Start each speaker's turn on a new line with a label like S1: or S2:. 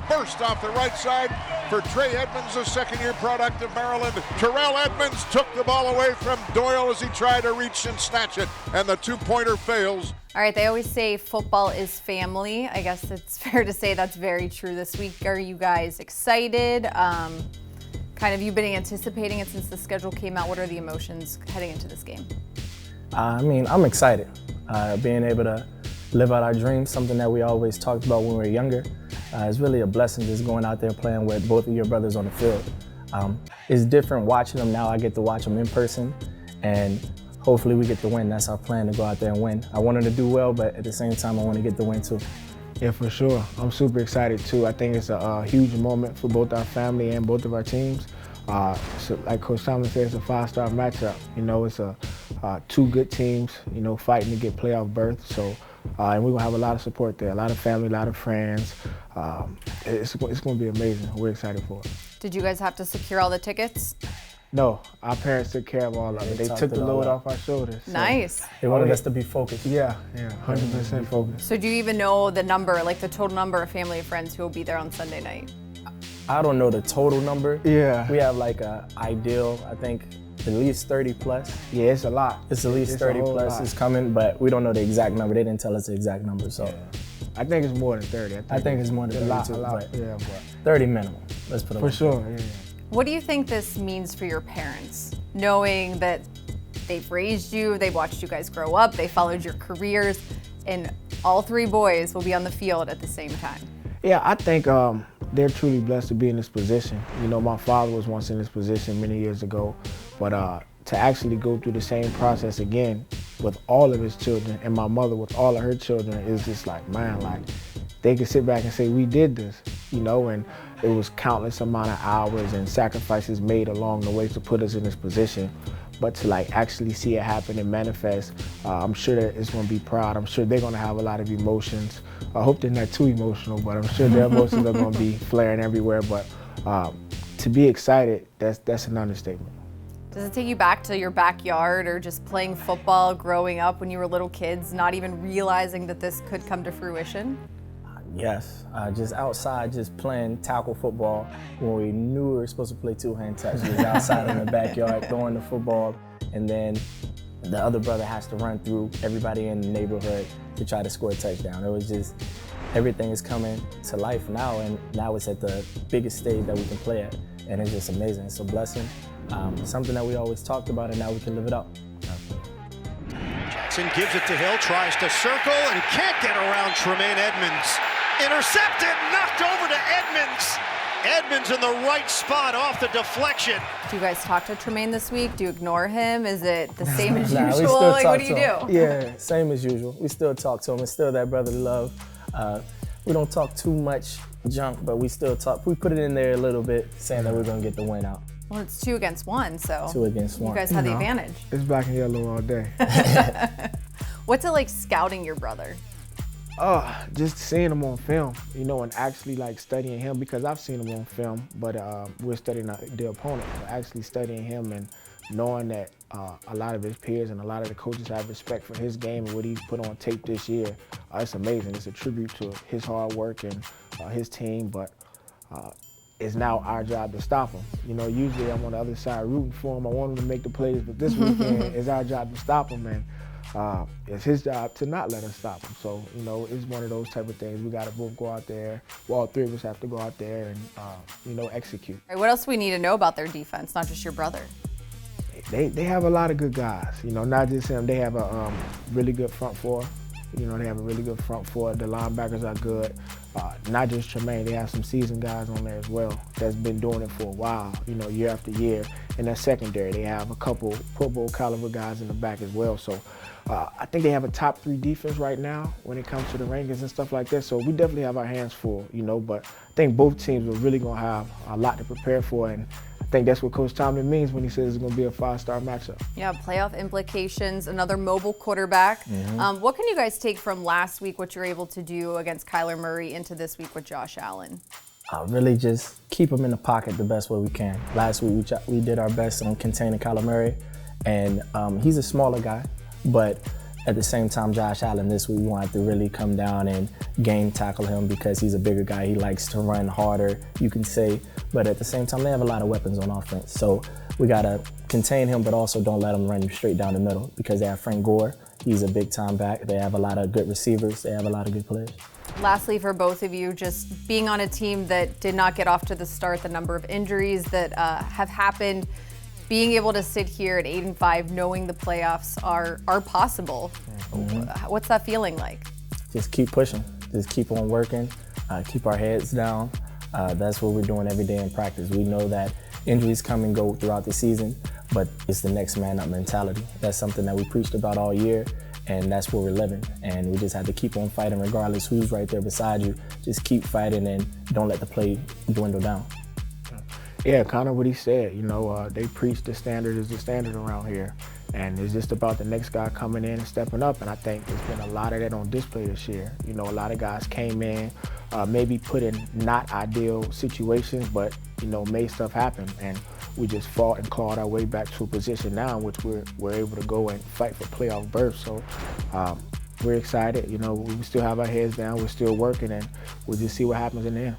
S1: burst off the right side for Trey Edmunds, a second-year product of Maryland. Terrell Edmunds took the ball away from Doyle as he tried to reach and snatch it, and the two-pointer fails.
S2: All right, they always say football is family. I guess it's fair to say that's very true this week. Are you guys excited? You've been anticipating it since the schedule came out. What are the emotions heading into this game?
S3: I'm excited. Being able to live out our dreams, something that we always talked about when we were younger. It's really a blessing just going out there playing with both of your brothers on the field. It's different watching them now. I get to watch them in person, and hopefully we get the win. That's our plan, to go out there and win. I want them to do well, but at the same time, I want to get the win too.
S4: Yeah, for sure. I'm super excited too. I think it's a huge moment for both our family and both of our teams. So like Coach Tomlin said, it's a five-star matchup. It's two good teams, fighting to get playoff berths. So, and we're gonna have a lot of support there, a lot of family, a lot of friends. It's gonna be amazing. We're excited for it.
S2: Did you guys have to secure all the tickets?
S4: No, our parents took care of all of it. They took the load off our shoulders. So.
S2: Nice.
S3: They wanted us to be focused.
S4: Yeah, 100% focused.
S2: So do you even know the number, like the total number of family and friends who will be there on Sunday night?
S3: I don't know the total number.
S4: Yeah.
S3: We have like a ideal, I think, at least 30 plus.
S4: Yeah, it's a lot.
S3: It's at least 30 plus is coming, but we don't know the exact number. They didn't tell us the exact number, so.
S4: Yeah. I think it's more than 30.
S3: I think it's more than 30 too,
S4: but
S3: 30 minimum. Let's put it
S4: for sure. Yeah.
S2: What do you think this means for your parents, knowing that they've raised you, they've watched you guys grow up, they followed your careers, and all three boys will be on the field at the same time?
S4: Yeah, I think they're truly blessed to be in this position. My father was once in this position many years ago, but to actually go through the same process again with all of his children, and my mother with all of her children, is just like, man, like they could sit back and say, we did this, and it was countless amount of hours and sacrifices made along the way to put us in this position. But to actually see it happen and manifest, I'm sure that it's going to be proud. I'm sure they're going to have a lot of emotions. I hope they're not too emotional, but I'm sure their emotions are going to be flaring everywhere. But to be excited, that's an understatement.
S2: Does it take you back to your backyard or just playing football growing up when you were little kids, not even realizing that this could come to fruition?
S3: Yes, just outside, just playing tackle football when we knew we were supposed to play two-hand touch. We was outside in the backyard throwing the football, and then the other brother has to run through everybody in the neighborhood to try to score a touchdown. It was just, everything is coming to life now, and now it's at the biggest stage that we can play at, and it's just amazing. It's a blessing, something that we always talked about, and now we can live it up.
S5: Jackson gives it to Hill, tries to circle, and can't get around Tremaine Edmunds. Intercepted, knocked over to Edmunds. Edmunds in the right spot off the deflection.
S2: Do you guys talk to Tremaine this week? Do you ignore him? Is it the same as
S3: Nah,
S2: usual?
S3: we still
S2: What do you
S3: talk
S2: do?
S3: Yeah, same as usual. We still talk to him. It's still that brotherly love. We don't talk too much junk, but we still talk. We put it in there a little bit, saying that we're going to get the win out.
S2: Well, it's 2 against 1, so
S3: 2 against 1.
S2: you guys have the advantage.
S4: It's black and yellow all day.
S2: What's it like scouting your brother?
S4: Just seeing him on film, and actually studying him, because I've seen him on film, but we're studying the opponent. But actually studying him and knowing that a lot of his peers and a lot of the coaches have respect for his game and what he's put on tape this year. It's amazing. It's a tribute to his hard work and his team, but it's now our job to stop him. Usually I'm on the other side rooting for him. I want him to make the plays, but this weekend it's our job to stop him, and it's his job to not let us stop him. So, it's one of those type of things. We got to both go out there. Well, all three of us have to go out there and, execute.
S2: All right, what else do we need to know about their defense, not just your brother?
S4: They have a lot of good guys. Not just him. They have a really good front four. They have a really good front four. The linebackers are good. Not just Tremaine. They have some seasoned guys on there as well that's been doing it for a while, year after year. In that secondary, they have a couple Pro Bowl caliber guys in the back as well. So I think they have a top 3 defense right now when it comes to the rankings and stuff like that. So we definitely have our hands full, but I think both teams are really going to have a lot to prepare for. And I think that's what Coach Tomlin means when he says it's going to be a 5-star matchup.
S2: Yeah, playoff implications, another mobile quarterback.
S3: Mm-hmm.
S2: What can you guys take from last week, what you're able to do against Kyler Murray, into this week with Josh Allen?
S3: Really just keep him in the pocket the best way we can. Last week we did our best on containing Kyler Murray, and he's a smaller guy, but At the same time, Josh Allen this week, we want to really come down and game tackle him because he's a bigger guy. He likes to run harder, you can say. But at the same time, they have a lot of weapons on offense. So we got to contain him, but also don't let him run you straight down the middle because they have Frank Gore. He's a big-time back. They have a lot of good receivers. They have a lot of good players.
S2: Lastly, for both of you, just being on a team that did not get off to the start, the number of injuries that have happened, being able to sit here at 8-5, knowing the playoffs are possible. Mm-hmm. What's that feeling like?
S3: Just keep pushing. Just keep on working. Keep our heads down. That's what we're doing every day in practice. We know that injuries come and go throughout the season, but it's the next man up mentality. That's something that we preached about all year, and that's what we're living. And we just have to keep on fighting regardless who's right there beside you. Just keep fighting and don't let the play dwindle down.
S4: Yeah, kind of what he said. You know, they preach the standard is the standard around here. And it's just about the next guy coming in and stepping up. And I think there's been a lot of that on display this year. You know, a lot of guys came in, maybe put in not ideal situations, but, you know, made stuff happen. And we just fought and clawed our way back to a position now in which we're able to go and fight for playoff berths. So we're excited. You know, we still have our heads down. We're still working, and we'll just see what happens in the end.